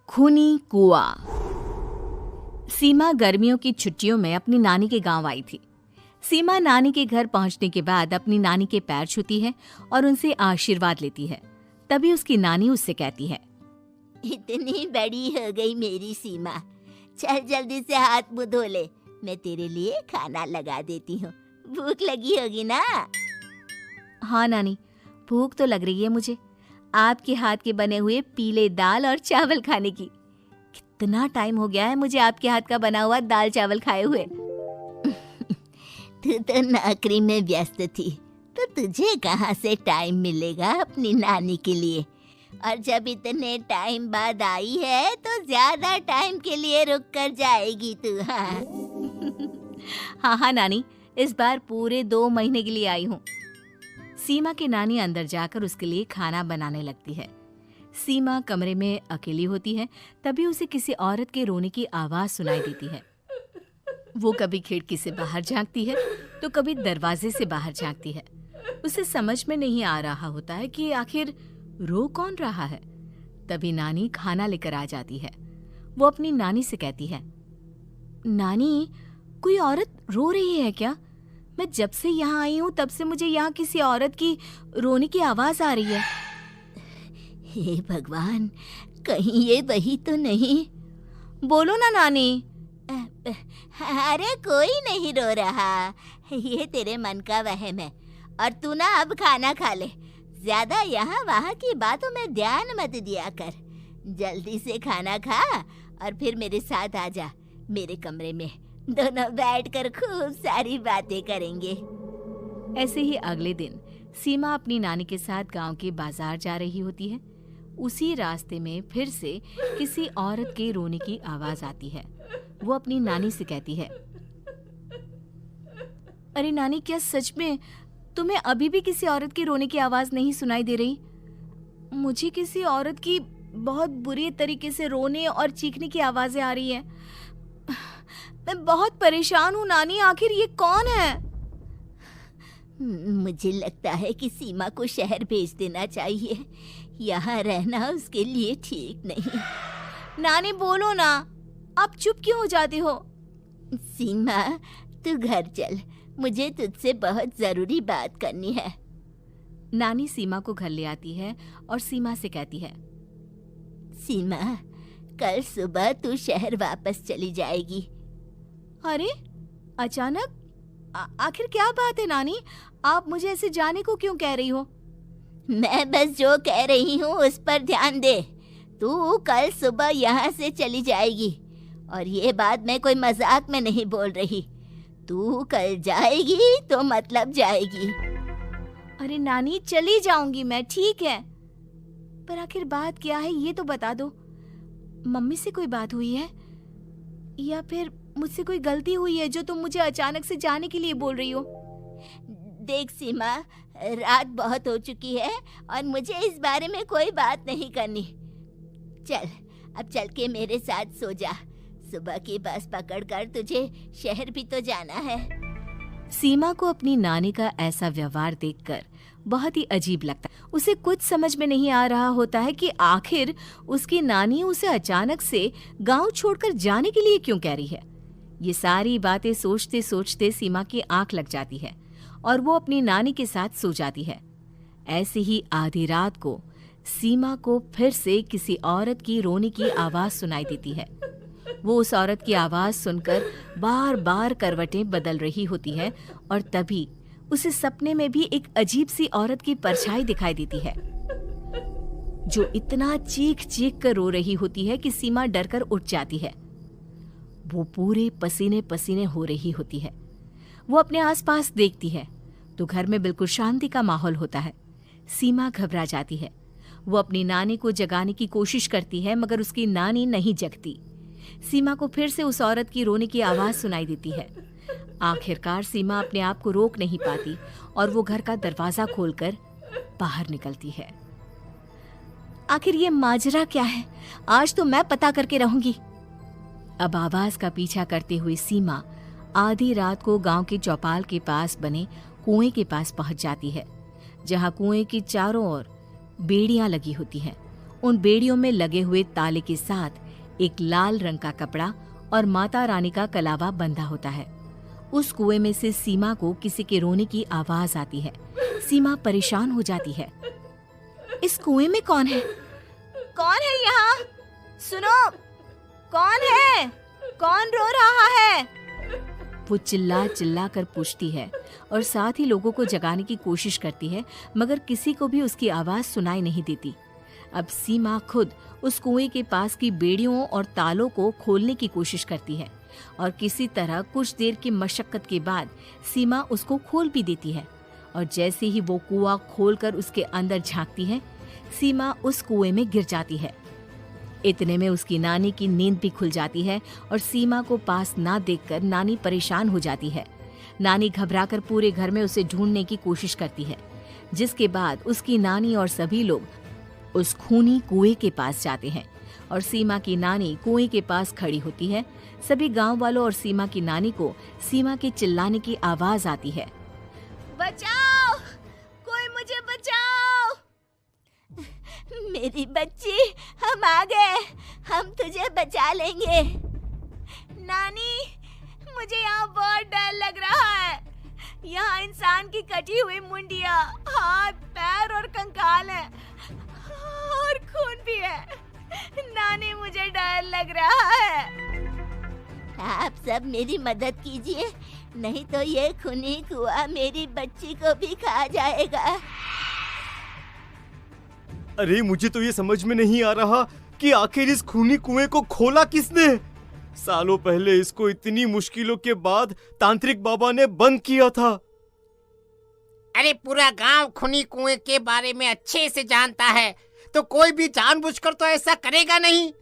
खूनी कुआं। सीमा गर्मियों की छुट्टियों में अपनी नानी के गांव आई थी। सीमा नानी के घर पहुंचने के बाद अपनी नानी के पैर छूती है और उनसे आशीर्वाद लेती है। तभी उसकी नानी उससे कहती है, इतनी बड़ी हो गई मेरी सीमा, चल जल्दी से हाथ मुंह धो ले, मैं तेरे लिए खाना लगा देती हूँ। भूख लगी होगी ना? हाँ नानी, भूख तो लग रही है मुझे, आपके हाथ के बने हुए पीले दाल और चावल खाने की। कितना टाइम हो गया है मुझे आपके हाथ का बना हुआ दाल चावल खाए हुए। तू तो नौकरी में व्यस्त थी, तो तुझे कहाँ से टाइम मिलेगा अपनी नानी के लिए? और जब इतने टाइम बाद आई है तो ज्यादा टाइम के लिए रुक कर जाएगी तू। हाँ नानी, इस बार पूरे 2 महीने के लिए आई हूँ। सीमा की नानी अंदर जाकर उसके लिए खाना बनाने लगती है। सीमा कमरे में अकेली होती है, तभी उसे किसी औरत के रोने की आवाज सुनाई देती है। वो कभी खिड़की से बाहर झांकती है तो कभी दरवाजे से बाहर झांकती है। उसे समझ में नहीं आ रहा होता है कि आखिर रो कौन रहा है। तभी नानी खाना लेकर आ जाती है। वो अपनी नानी से कहती है, नानी, कोई औरत रो रही है क्या? मैं जब से यहाँ आई हूँ तब से मुझे यहाँ किसी औरत की रोने की आवाज आ रही है। हे भगवान, कहीं ये वही तो नहीं? बोलो ना नानी। अरे कोई नहीं रो रहा, ये तेरे मन का वहम है। और तू ना अब खाना खा ले, ज्यादा यहाँ वहाँ की बातों में ध्यान मत दिया कर। जल्दी से खाना खा और फिर मेरे साथ आ जा मेरे कमरे में, दोनों बैठकर खूब सारी बातें करेंगे। ऐसे ही अगले दिन सीमा अपनी नानी के साथ गांव के बाजार जा रही होती है। उसी रास्ते में फिर से किसी औरत के रोने की आवाज आती है। वो अपनी नानी से कहती है, अरे नानी, क्या सच में तुम्हें अभी भी किसी औरत की रोने की आवाज नहीं सुनाई दे रही? मुझे किसी औरत की बहुत बुरी तरीके से रोने और चीखने की आवाजें आ रही हैं। मैं बहुत परेशान हूँ नानी, आखिर ये कौन है? मुझे लगता है कि सीमा को शहर भेज देना चाहिए, यहाँ रहना उसके लिए ठीक नहीं। नानी बोलो ना, आप चुप क्यों हो जाते हो? सीमा, तू घर चल, मुझे तुझसे बहुत जरूरी बात करनी है। नानी सीमा को घर ले आती है और सीमा से कहती है, सीमा, कल सुबह तू शहर वापस चली जाएगी। अरे अचानक? आखिर क्या बात है नानी, आप मुझे ऐसे जाने को क्यों कह रही हो? मैं बस जो कह रही हूँ उस पर ध्यान दे। तू कल सुबह यहाँ से चली जाएगी, और ये बात मैं कोई मजाक में नहीं बोल रही। तू कल जाएगी तो मतलब जाएगी। अरे नानी, चली जाऊंगी मैं, ठीक है, पर आखिर बात क्या है ये तो बता दो। मम्मी से कोई बात हुई है या फिर मुझसे कोई गलती हुई है जो तुम मुझे अचानक से जाने के लिए बोल रही हो? देख सीमा, रात बहुत हो चुकी है और मुझे इस बारे में कोई बात नहीं करनी। चल, अब चल के मेरे साथ सो जा। सुबह की बस पकड़कर तुझे शहर भी तो जाना है। सीमा को अपनी नानी का ऐसा व्यवहार देखकर बहुत ही अजीब लगता है। उसे कुछ समझ में नहीं आ रहा होता है कि आखिर उसकी नानी उसे अचानक से गांव छोड़कर जाने के लिए क्यों कह रही है। ये सारी बातें सोचते सोचते सीमा की आंख लग जाती है और वो अपनी नानी के साथ सो जाती है। ऐसे ही आधी रात को सीमा को फिर से किसी औरत की रोने की आवाज सुनाई देती है। वो उस औरत की आवाज सुनकर बार बार करवटें बदल रही होती है और तभी उसे सपने में भी एक अजीब सी औरत की परछाई दिखाई देती है, जो इतना चीख चीख कर रो रही होती है कि सीमा डरकर उठ जाती है। वो पूरे पसीने पसीने हो रही होती है। वो अपने आसपास देखती है तो घर में बिल्कुल शांति का माहौल होता है। सीमा घबरा जाती है। वो अपनी नानी को जगाने की कोशिश करती है, मगर उसकी नानी नहीं जगती। सीमा को फिर से उस औरत की रोने की आवाज सुनाई देती है। आखिरकार सीमा अपने आप को रोक नहीं पाती और वो घर का दरवाजा खोलकर बाहर निकलती है। आखिर ये माजरा क्या है? आज तो मैं पता करके रहूंगी। अब आवाज का पीछा करते हुए सीमा आधी रात को गांव के चौपाल के पास बने कुएं के पास पहुंच जाती है, जहां कुएं की चारों ओर बेड़ियां लगी होती हैं। उन बेड़ियों में लगे हुए ताले के साथ एक लाल रंग का कपड़ा और माता रानी का कलावा बंधा होता है। उस कुएं में से सीमा को किसी के रोने की आवाज आती है। सीमा परेशान हो जाती है। इस कुएं में कौन है? कौन है यहाँ? सुनो, कौन है? कौन रो रहा है? वो चिल्ला चिल्ला कर पूछती है और साथ ही लोगों को जगाने की कोशिश करती है, मगर किसी को भी उसकी आवाज सुनाई नहीं देती। अब सीमा खुद उस कुएं के पास की बेड़ियों और तालों को खोलने की कोशिश करती है और किसी तरह कुछ देर की मशक्कत के बाद सीमा उसको खोल भी देती है। और जैसे ही वो कुआं खोलकर उसके अंदर झांकती है, सीमा उस कुएं में गिर जाती है। इतने में उसकी नानी की नींद भी खुल जाती है और सीमा को पास ना देखकर नानी परेशान हो जाती है। नानी घबराकर पूरे घर में उसे ढूंढने की कोशिश करती है, जिसके बाद उसकी नानी और सभी लोग उस खूनी कुएं के पास जाते हैं और सीमा की नानी कुएं के पास खड़ी होती है। सभी गांव वालों और सीमा की नानी को सीमा के चिल्लाने की आवाज आती है। बचाओ, कोई मुझे बचाओ। मेरी बच्ची, हम आ गए, हम तुझे बचा लेंगे। नानी, मुझे यहाँ बहुत डर लग रहा है। यहाँ इंसान की कटी हुई मुंडिया, हाथ, पैर और कंकाल है और खून भी है। नानी, मुझे डर लग रहा है। आप सब मेरी मदद कीजिए, नहीं तो ये खूनी कुआं मेरी बच्ची को भी खा जाएगा। अरे मुझे तो ये समझ में नहीं आ रहा कि आखिर इस खूनी कुएं को खोला किसने। सालों पहले इसको इतनी मुश्किलों के बाद तांत्रिक बाबा ने बंद किया था। अरे पूरा गांव खूनी कुएं के बारे में अच्छे से जानता है, तो कोई भी जानबूझकर तो ऐसा करेगा नहीं।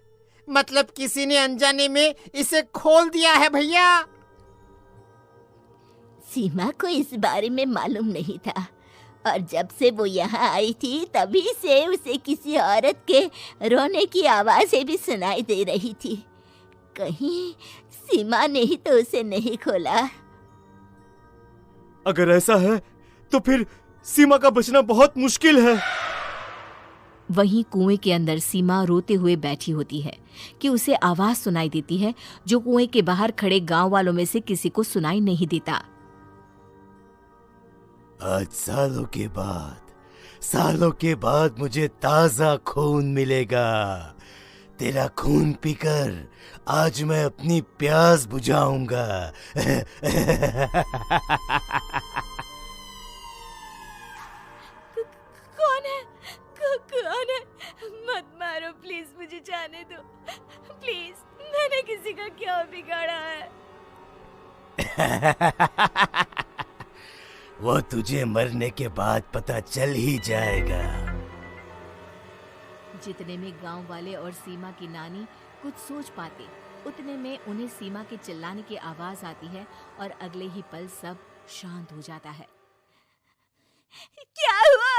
मतलब किसी ने अनजाने में इसे खोल दिया है भैया। सीमा को इस बारे में मालूम नहीं था और जब से वो यहाँ आई थी तभी से उसे किसी औरत के रोने की आवाज़ें भी सुनाई दे रही थी। कहीं सीमा ने ही तो उसे नहीं खोला। अगर ऐसा है तो फिर सीमा का बचना बहुत मुश्किल है। वहीं कुएं के अंदर सीमा रोते हुए बैठी होती है कि उसे आवाज सुनाई देती है जो कुएं के बाहर खड़े गांव वालों में से किसी को सुनाई नहीं देता। आज सालों के बाद मुझे ताजा खून मिलेगा। तेरा खून पीकर आज मैं अपनी प्यास बुझाऊंगा। कौन है? मत मारो प्लीज, मुझे जाने दो प्लीज। मैंने किसी का क्या बिगाड़ा है? वो तुझे मरने के बाद पता चल ही जाएगा। जितने में गांव वाले और सीमा की नानी कुछ सोच पाते, उतने में उन्हें सीमा के चिल्लाने की आवाज आती है और अगले ही पल सब शांत हो जाता है। क्या हुआ?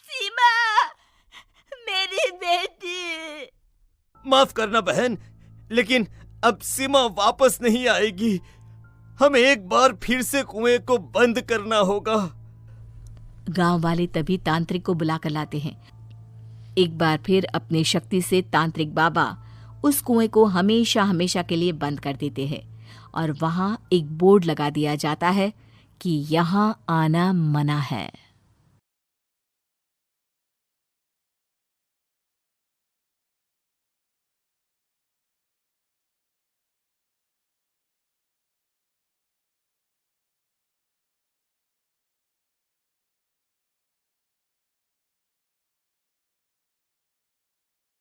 सीमा, मेरी बेटी। माफ करना बहन, लेकिन अब सीमा वापस नहीं आएगी। हमें एक बार फिर से कुएं को बंद करना होगा। गांव वाले तभी तांत्रिक को बुलाकर लाते हैं। एक बार फिर अपनी शक्ति से तांत्रिक बाबा उस कुएं को हमेशा हमेशा के लिए बंद कर देते हैं और वहां एक बोर्ड लगा दिया जाता है कि यहाँ आना मना है।